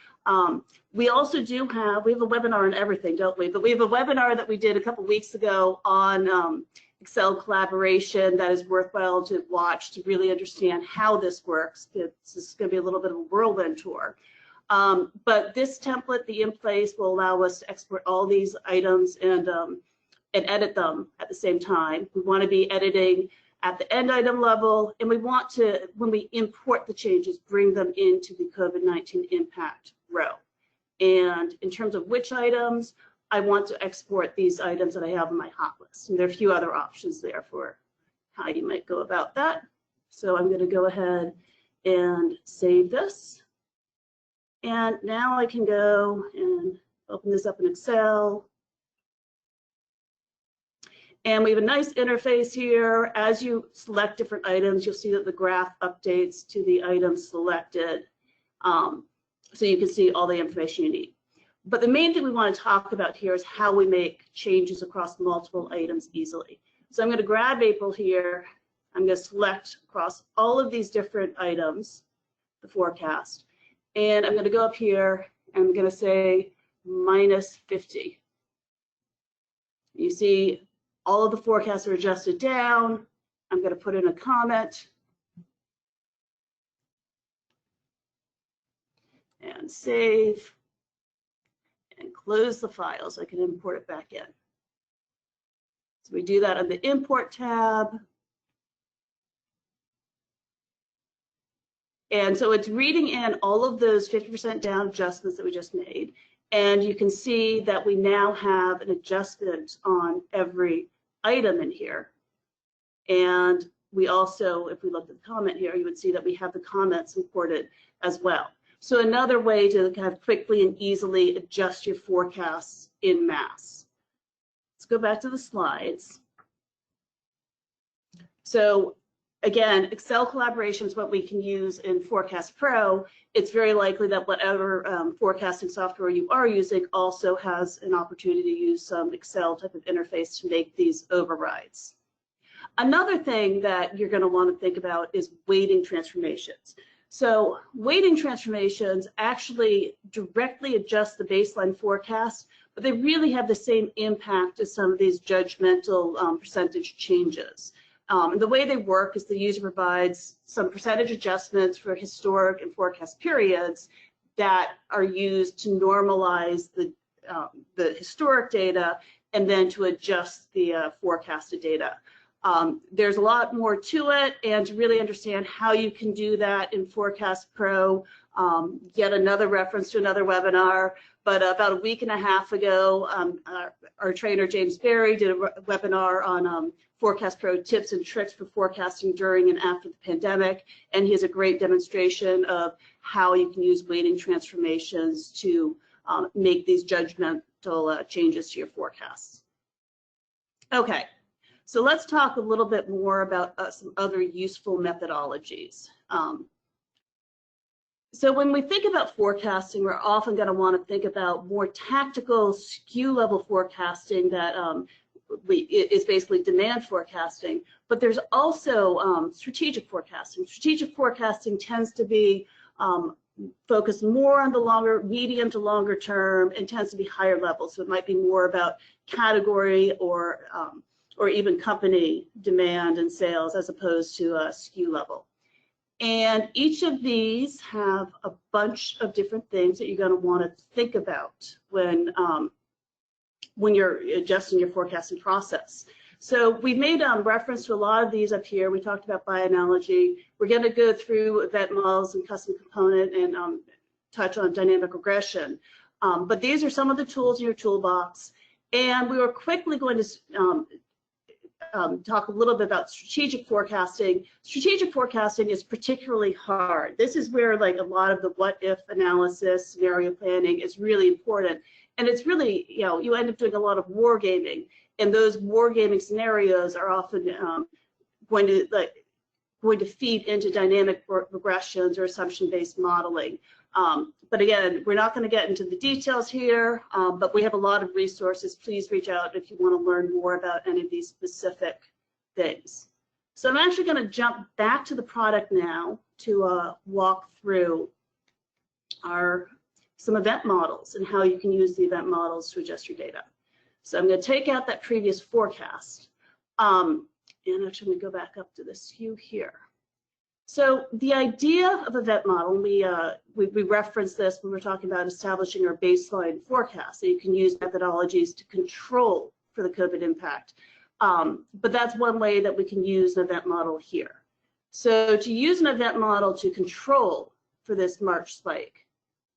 We also we have a webinar on everything, don't we? But we have a webinar that we did a couple weeks ago on Excel collaboration that is worthwhile to watch to really understand how this works. This is going to be a little bit of a whirlwind tour. But this template, the in place, will allow us to export all these items and edit them at the same time. We want to be editing at the end item level, and we want to, when we import the changes, bring them into the COVID-19 impact row. And in terms of which items, I want to export these items that I have on my hot list. And there are a few other options there for how you might go about that. So I'm going to go ahead and save this. And now I can go and open this up in Excel. And we have a nice interface here. As you select different items, you'll see that the graph updates to the items selected. So you can see all the information you need. But the main thing we want to talk about here is how we make changes across multiple items easily. So I'm going to grab April here. I'm going to select across all of these different items, the forecast. And I'm going to go up here and I'm going to say -50. You see all of the forecasts are adjusted down. I'm going to put in a comment and save and close the file so I can import it back in. So we do that on the import tab. And so it's reading in all of those 50% down adjustments that we just made. And you can see that we now have an adjustment on every item in here. And we also, if we look at the comment here, you would see that we have the comments imported as well. So another way to kind of quickly and easily adjust your forecasts in mass. Let's go back to the slides. So again, Excel collaboration is what we can use in Forecast Pro. It's very likely that whatever forecasting software you are using also has an opportunity to use some Excel type of interface to make these overrides. Another thing that you're going to want to think about is weighting transformations. So weighting transformations actually directly adjust the baseline forecast, but they really have the same impact as some of these judgmental percentage changes. The way they work is the user provides some percentage adjustments for historic and forecast periods that are used to normalize the historic data and then to adjust the forecasted data. There's a lot more to it, and to really understand how you can do that in Forecast Pro, yet another reference to another webinar. But about a week and a half ago, our trainer James Berry did a webinar on Forecast Pro tips and tricks for forecasting during and after the pandemic, and he has a great demonstration of how you can use weighting transformations to make these judgmental changes to your forecasts. Okay, so let's talk a little bit more about some other useful methodologies. So when we think about forecasting, we're often going to want to think about more tactical SKU level forecasting that is basically demand forecasting, but there's also strategic forecasting. Strategic forecasting tends to be focused more on the medium to longer term, and tends to be higher level. So it might be more about category or even company demand and sales as opposed to SKU level. And each of these have a bunch of different things that you're going to want to think about when you're adjusting your forecasting process. So we've made reference to a lot of these up here. We talked about by analogy. We're going to go through event models and custom component and touch on dynamic regression. But these are some of the tools in your toolbox. And we were quickly going to talk a little bit about strategic forecasting. Strategic forecasting is particularly hard. This is where like a lot of the what if analysis, scenario planning is really important. And it's really, you end up doing a lot of wargaming, and those wargaming scenarios are often going to feed into dynamic regressions or assumption-based modeling. But again, we're not going to get into the details here, but we have a lot of resources. Please reach out if you want to learn more about any of these specific things. So I'm actually going to jump back to the product now to walk through some event models and how you can use the event models to adjust your data. So I'm going to take out that previous forecast. And actually, we go back up to this SKU here. So the idea of event model, we referenced this when we were talking about establishing our baseline forecast. So you can use methodologies to control for the COVID impact. But that's one way that we can use an event model here. So to use an event model to control for this March spike,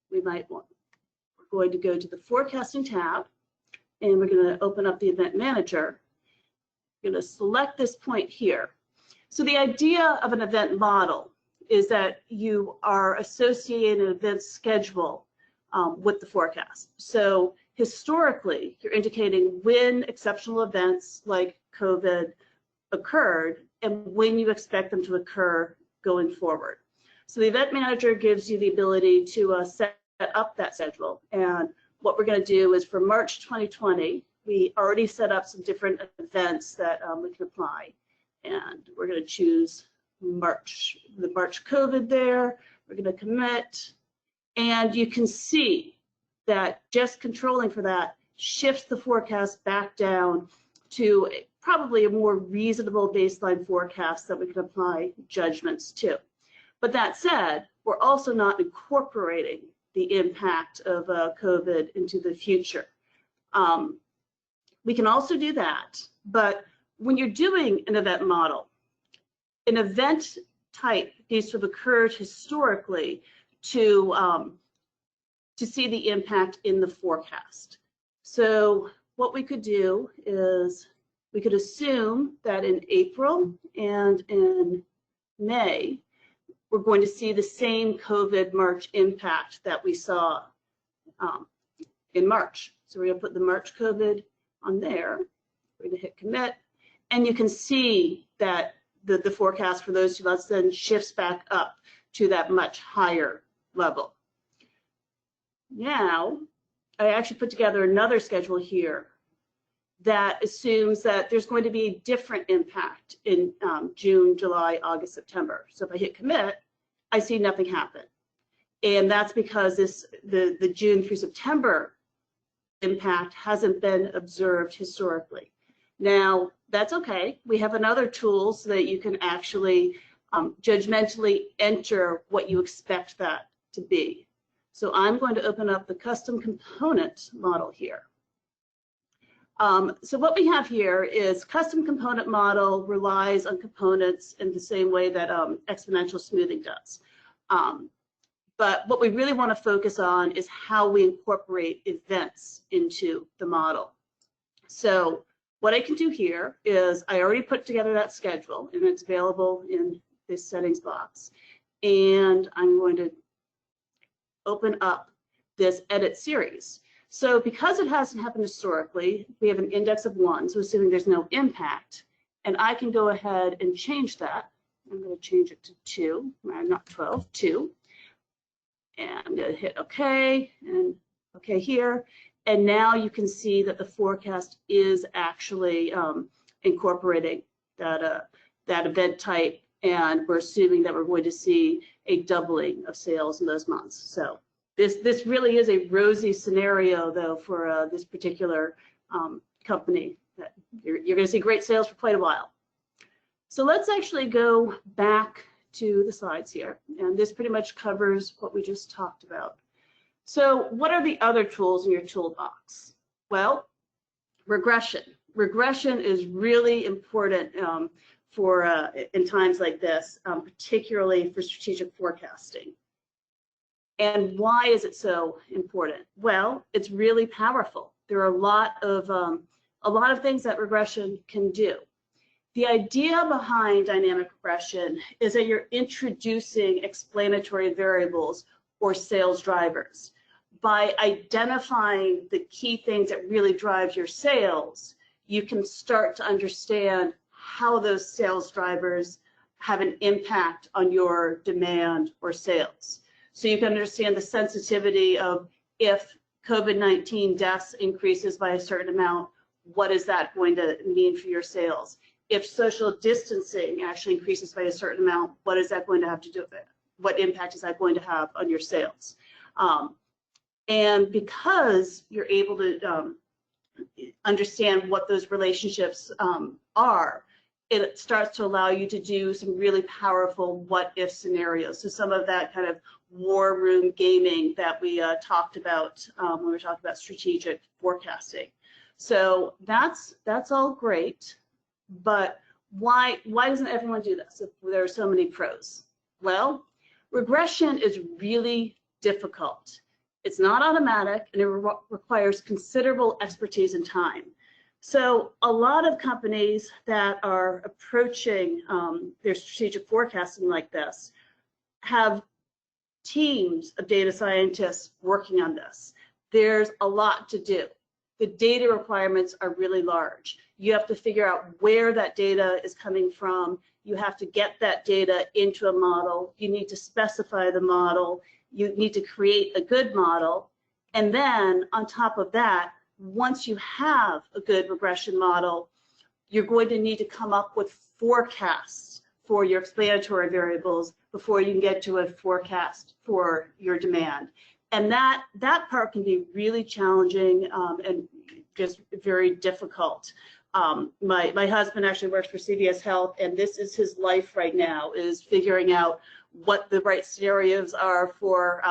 we're going to go to the forecasting tab, and we're going to open up the event manager. We're going to select this point here. So the idea of an event model is that you are associating an event schedule with the forecast. So historically, you're indicating when exceptional events like COVID occurred and when you expect them to occur going forward. So the event manager gives you the ability to set up that schedule. And what we're going to do is for March 2020, we already set up some different events that we can apply. And we're going to choose March, the March COVID there. We're going to commit. And you can see that just controlling for that shifts the forecast back down to probably a more reasonable baseline forecast that we can apply judgments to. But that said, we're also not incorporating the impact of COVID into the future. We can also do that, but when you're doing an event model, an event type needs to have occurred historically to see the impact in the forecast. So what we could do is we could assume that in April and in May, we're going to see the same COVID March impact that we saw in March. So we're going to put the March COVID on there. We're going to hit commit. And you can see that the forecast for those 2 months then shifts back up to that much higher level. Now, I actually put together another schedule here that assumes that there's going to be a different impact in June, July, August, September. So if I hit commit, I see nothing happen. And that's because the June through September impact hasn't been observed historically. Now, that's okay. We have another tool so that you can actually judgmentally enter what you expect that to be. So I'm going to open up the custom component model here. So what we have here is custom component model relies on components in the same way that exponential smoothing does. But what we really want to focus on is how we incorporate events into the model. So what I can do here is I already put together that schedule, and it's available in this settings box. And I'm going to open up this edit series. So because it hasn't happened historically, we have an index of 1, so assuming there's no impact, and I can go ahead and change that. I'm going to change it to 2, not 12, 2. And I'm going to hit OK and OK here. And now you can see that the forecast is actually incorporating that event type, and we're assuming that we're going to see a doubling of sales in those months. So this really is a rosy scenario, though, for this particular company. That you're going to see great sales for quite a while. So let's actually go back to the slides here, and this pretty much covers what we just talked about. So what are the other tools in your toolbox? Well, regression. Regression is really important for in times like this, particularly for strategic forecasting. And why is it so important? Well, it's really powerful. There are a lot of things that regression can do. The idea behind dynamic regression is that you're introducing explanatory variables or sales drivers. By identifying the key things that really drive your sales, you can start to understand how those sales drivers have an impact on your demand or sales. So you can understand the sensitivity of, if COVID-19 deaths increases by a certain amount, what is that going to mean for your sales? If social distancing actually increases by a certain amount, what is that going to have to do with it? What impact is that going to have on your sales? And because you're able to understand what those relationships are, it starts to allow you to do some really powerful what-if scenarios. So some of that kind of war room gaming that we talked about when we were talking about strategic forecasting. So that's all great, but why doesn't everyone do this if there are so many pros? Well, regression is really difficult. It's not automatic, and it requires considerable expertise and time. So a lot of companies that are approaching their strategic forecasting like this have teams of data scientists working on this. There's a lot to do. The data requirements are really large. You have to figure out where that data is coming from. You have to get that data into a model. You need to specify the model. You need to create a good model. And then on top of that, once you have a good regression model, you're going to need to come up with forecasts for your explanatory variables before you can get to a forecast for your demand. And that part can be really challenging and just very difficult. My husband actually works for CVS Health, and this is his life right now, is figuring out what the right scenarios are for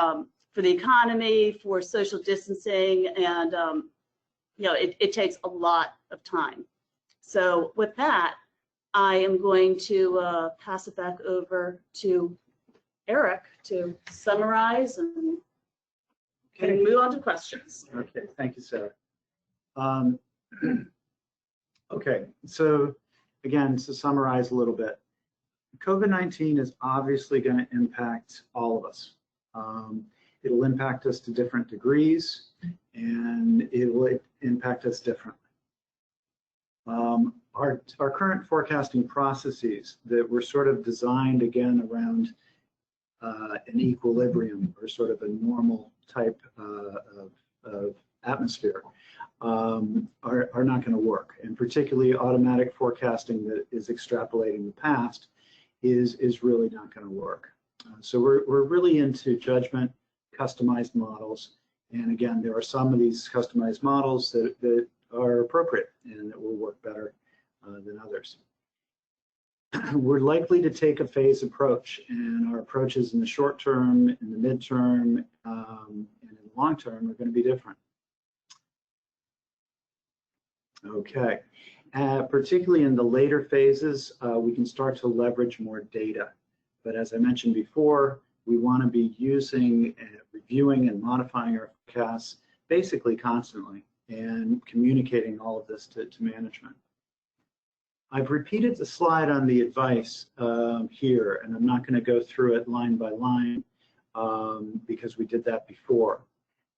the economy, for social distancing, and it takes a lot of time. So with that, I am going to pass it back over to Eric to summarize and move on to questions. Okay, thank you, Sarah. Okay, so again, to summarize a little bit, COVID-19 is obviously going to impact all of us. It'll impact us to different degrees, and it will impact us differently. Our current forecasting processes that were sort of designed, again, around an equilibrium or sort of a normal type of atmosphere are not going to work. And particularly automatic forecasting that is extrapolating the past is really not going to work. So we're really into judgment, customized models. And again, there are some of these customized models that are appropriate and that will work better than others. We're likely to take a phase approach, and our approaches in the short term, in the midterm, and in the long term are going to be different. Okay, particularly in the later phases, we can start to leverage more data. But as I mentioned before, we want to be using, reviewing, and modifying our forecasts basically constantly and communicating all of this to management. I've repeated the slide on the advice here, and I'm not going to go through it line by line because we did that before.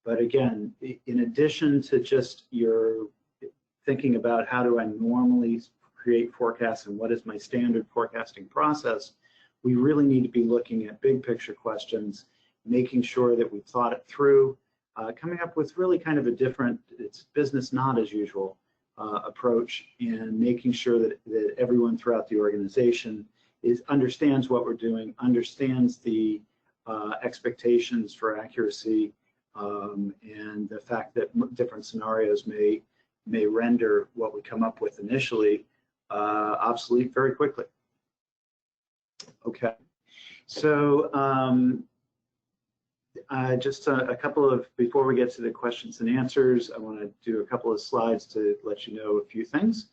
But again, in addition to just your thinking about how do I normally create forecasts and what is my standard forecasting process, we really need to be looking at big picture questions, making sure that we've thought it through, coming up with really kind of a different, it's business not as usual approach, and making sure that everyone throughout the organization understands what we're doing, understands the expectations for accuracy, and the fact that different scenarios may render what we come up with initially obsolete very quickly. Okay, so just a couple of, before we get to the questions and answers, I want to do a couple of slides to let you know a few things.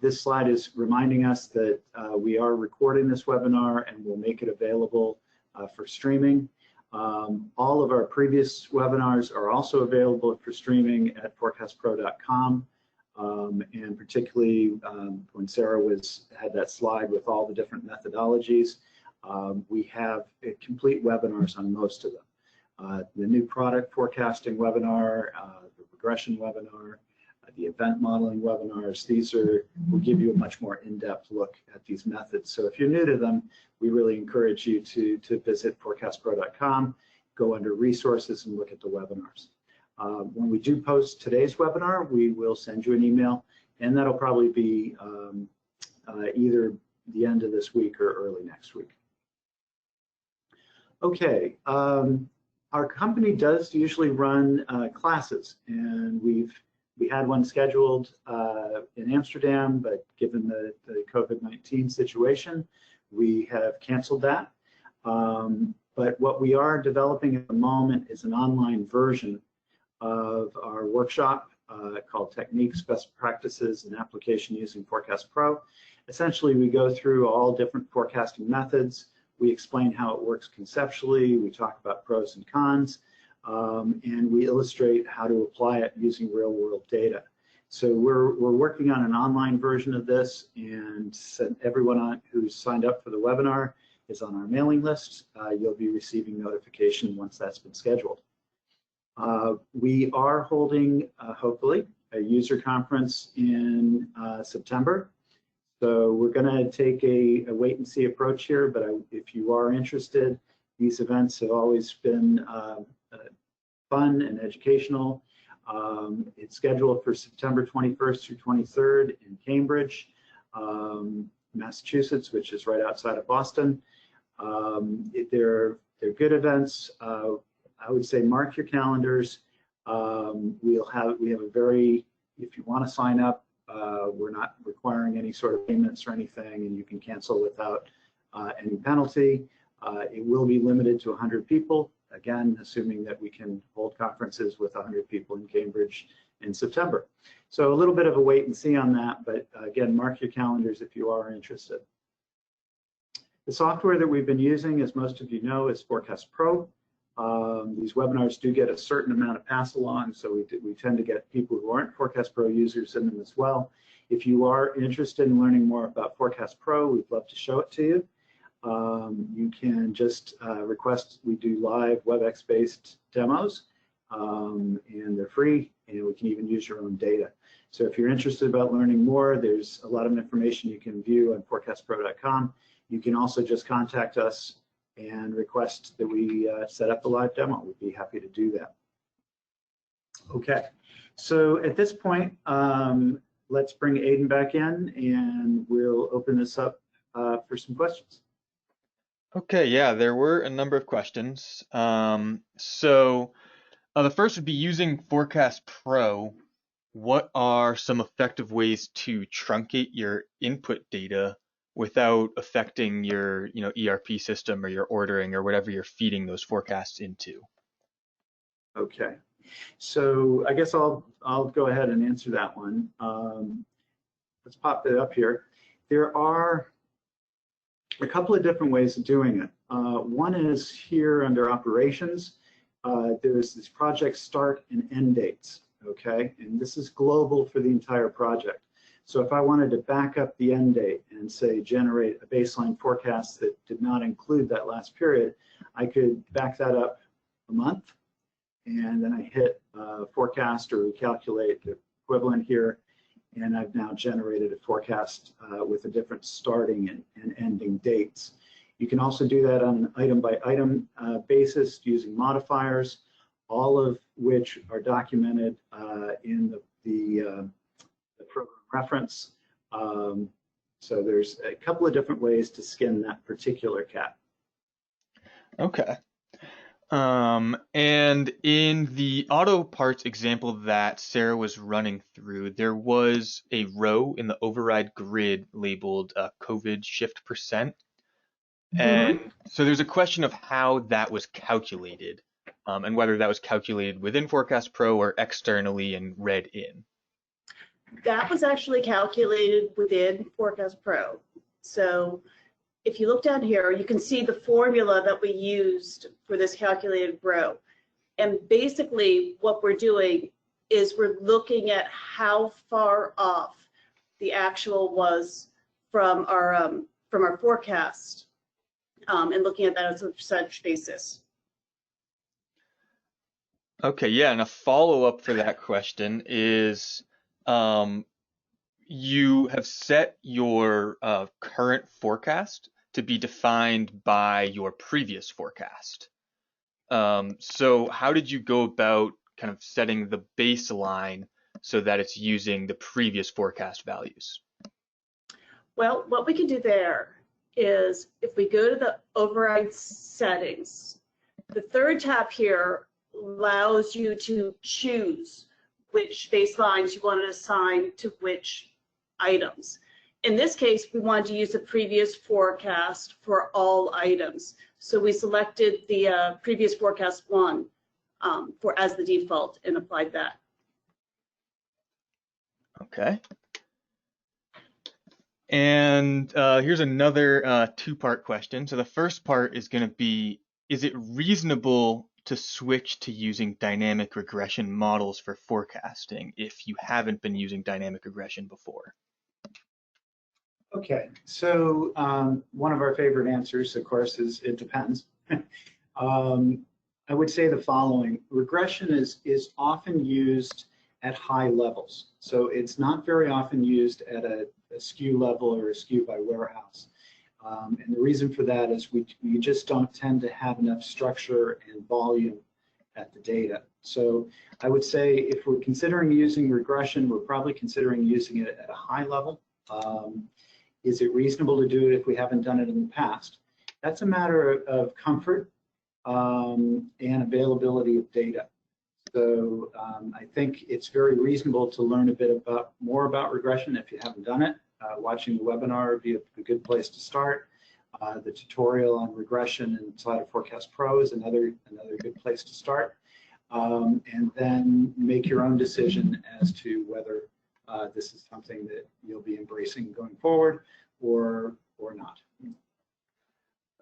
This slide is reminding us that we are recording this webinar and we'll make it available for streaming. All of our previous webinars are also available for streaming at forecastpro.com. And particularly when Sarah had that slide with all the different methodologies, we have complete webinars on most of them. The new product forecasting webinar, the regression webinar, the event modeling webinars, these will give you a much more in-depth look at these methods. So if you're new to them, we really encourage you to visit forecastpro.com, go under resources and look at the webinars. When we do post today's webinar, we will send you an email, and that'll probably be either the end of this week or early next week. Okay, our company does usually run classes, and we had one scheduled in Amsterdam, but given the COVID-19 situation, we have canceled that. But what we are developing at the moment is an online version of our workshop called Techniques, Best Practices, and Application Using Forecast Pro. Essentially, we go through all different forecasting methods. We explain how it works conceptually. We talk about pros and cons, and we illustrate how to apply it using real-world data. So we're working on an online version of this, and everyone who's signed up for the webinar is on our mailing list. You'll be receiving notification once that's been scheduled. We are holding, hopefully, a user conference in September. So we're going to take a wait-and-see approach here, but if you are interested, these events have always been fun and educational. It's scheduled for September 21st through 23rd in Cambridge, Massachusetts, which is right outside of Boston. They're good events. I would say mark your calendars. We have a very, if you want to sign up, we're not requiring any sort of payments or anything, and you can cancel without any penalty. It will be limited to 100 people, again, assuming that we can hold conferences with 100 people in Cambridge in September. So a little bit of a wait and see on that, but again, mark your calendars if you are interested. The software that we've been using, as most of you know, is Forecast Pro. These webinars do get a certain amount of pass along, so we tend to get people who aren't Forecast Pro users in them as well. If you are interested in learning more about Forecast Pro, we'd love to show it to you. You can just request, we do live WebEx-based demos, and they're free, and we can even use your own data. So if you're interested about learning more, there's a lot of information you can view on forecastpro.com. You can also just contact us and request that we set up a live demo. We'd be happy to do that. Okay, so at this point, let's bring Aiden back in, and we'll open this up for some questions. Okay, yeah, there were a number of questions. So the first would be, using Forecast Pro, what are some effective ways to truncate your input data without affecting your ERP system or your ordering or whatever you're feeding those forecasts into? Okay, so I guess I'll go ahead and answer that one. Let's pop it up here. There are a couple of different ways of doing it. One is here under operations. There's this project start and end dates, okay? And this is global for the entire project. So if I wanted to back up the end date and say generate a baseline forecast that did not include that last period, I could back that up a month and then I hit forecast or recalculate the equivalent here, and I've now generated a forecast with a different starting and ending dates. You can also do that on an item-by-item basis using modifiers, all of which are documented in the program reference. So there's a couple of different ways to skin that particular cat. Okay. And in the auto parts example that Sarah was running through, there was a row in the override grid labeled COVID shift %. And so there's a question of how that was calculated, and whether that was calculated within Forecast Pro or externally and read in. That was actually calculated within Forecast Pro. So if you look down here, you can see the formula that we used for this calculated row. And basically what we're doing is we're looking at how far off the actual was from our forecast, and looking at that as a percentage basis. Okay, yeah, and a follow-up for that question is, you have set your current forecast to be defined by your previous forecast. So how did you go about kind of setting the baseline so that it's using the previous forecast values? Well, what we can do there is if we go to the override settings, the third tab here allows you to choose which baselines you want to assign to which items. In this case, we wanted to use the previous forecast for all items. So we selected the previous forecast 1 as the default and applied that. Okay. And here's another two-part question. So the first part is going to be, is it reasonable to switch to using dynamic regression models for forecasting if you haven't been using dynamic regression before? Okay, so one of our favorite answers, of course, is it depends. I would say the following. Regression is often used at high levels. So it's not very often used at a SKU level or a SKU by warehouse. And the reason for that is we just don't tend to have enough structure and volume at the data. So I would say if we're considering using regression, we're probably considering using it at a high level. Is it reasonable to do it if we haven't done it in the past? That's a matter of comfort and availability of data. So I think it's very reasonable to learn a bit more about regression if you haven't done it. Watching the webinar would be a good place to start. The tutorial on regression inside of Forecast Pro is another good place to start. And then make your own decision as to whether this is something that you'll be embracing going forward or not.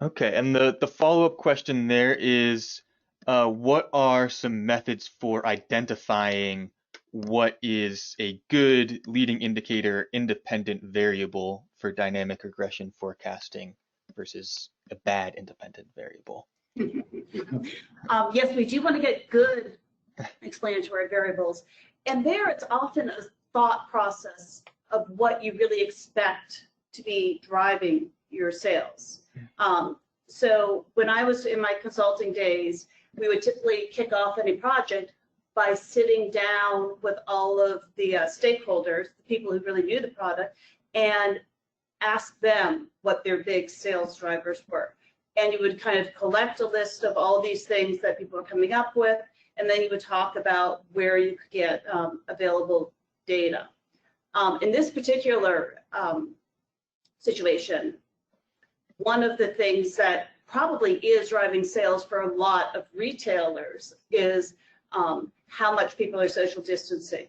Okay, and the follow-up question there is, what are some methods for identifying what is a good leading indicator independent variable for dynamic regression forecasting versus a bad independent variable? Yes, we do want to get good explanatory variables. And there it's often a thought process of what you really expect to be driving your sales. So when I was in my consulting days, we would typically kick off any project by sitting down with all of the stakeholders, the people who really knew the product, and ask them what their big sales drivers were. And you would kind of collect a list of all these things that people are coming up with, and then you would talk about where you could get available data. In this particular situation, one of the things that probably is driving sales for a lot of retailers is how much people are social distancing.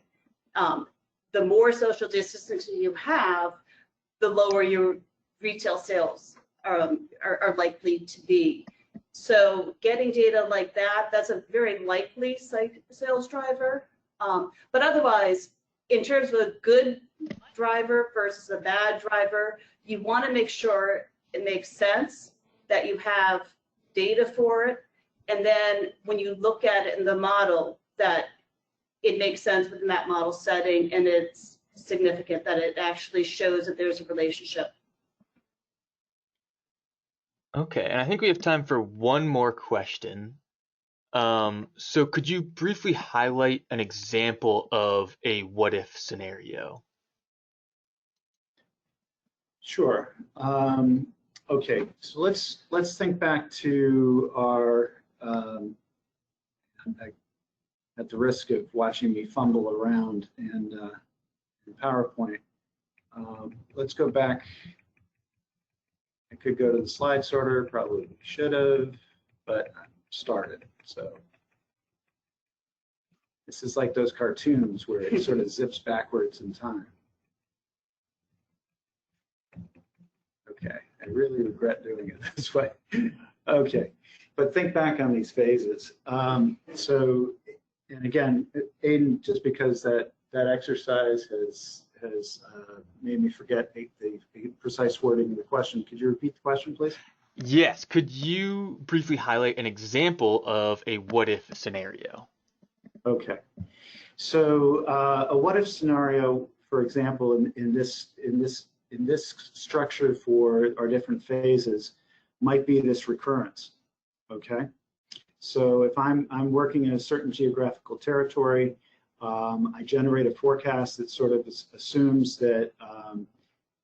The more social distancing you have, the lower your retail sales are likely to be. So getting data like that, that's a very likely sales driver. But otherwise, in terms of a good driver versus a bad driver, you want to make sure it makes sense, that you have data for it, And then when you look at it in the model, that it makes sense within that model setting, and it's significant that it actually shows that there's a relationship. Okay, and I think we have time for one more question. So could you briefly highlight an example of a what-if scenario? Sure. Okay, so let's think back to our, at the risk of watching me fumble around in PowerPoint, let's go back. I could go to the slide sorter, probably should have, but I started. So this is like those cartoons where it sort of zips backwards in time. Okay, I really regret doing it this way. Okay, but think back on these phases. So, and again, Aiden, just because that exercise has made me forget the precise wording of the question. Could you repeat the question, please? Yes, could you briefly highlight an example of a what-if scenario? Okay, so a what-if scenario, for example, in this structure for our different phases, might be this recurrence. Okay, so if I'm working in a certain geographical territory, I generate a forecast that sort of assumes that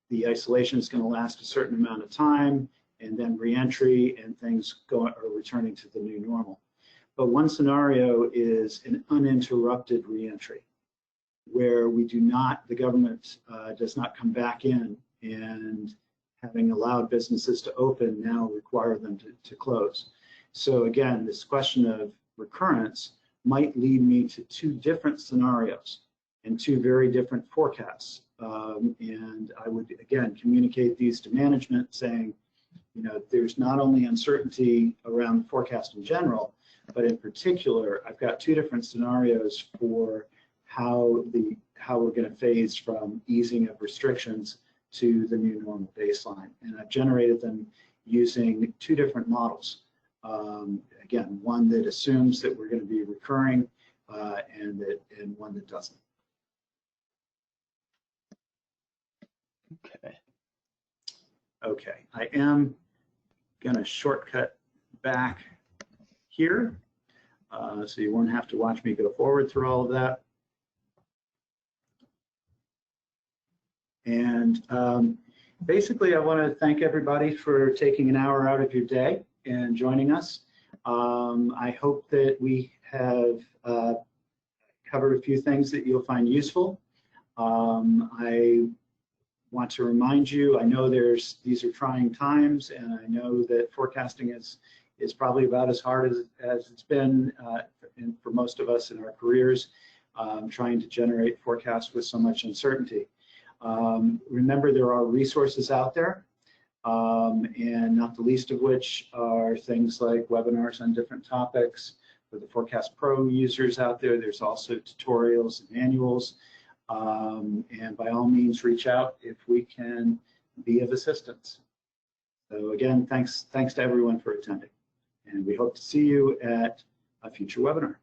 the isolation is going to last a certain amount of time, and then reentry and things are returning to the new normal. But one scenario is an uninterrupted reentry, where we do not, the government does not come back in and, having allowed businesses to open, now require them to close. So again, this question of recurrence might lead me to two different scenarios and two very different forecasts. And I would, again, communicate these to management saying, you know, there's not only uncertainty around the forecast in general, but in particular, I've got two different scenarios for how we're going to phase from easing of restrictions to the new normal baseline. And I've generated them using two different models. Again, one that assumes that we're going to be recurring, and one that doesn't. Okay. Okay, I am going to shortcut back here, so you won't have to watch me go forward through all of that. And basically, I want to thank everybody for taking an hour out of your day and joining us. I hope that we have covered a few things that you'll find useful. I want to remind you, I know these are trying times, and I know that forecasting is probably about as hard as it's been for most of us in our careers, trying to generate forecasts with so much uncertainty. Remember, there are resources out there, and not the least of which are things like webinars on different topics. For the Forecast Pro users out there, there's also tutorials and manuals. And by all means, reach out if we can be of assistance. So again, thanks to everyone for attending. And we hope to see you at a future webinar.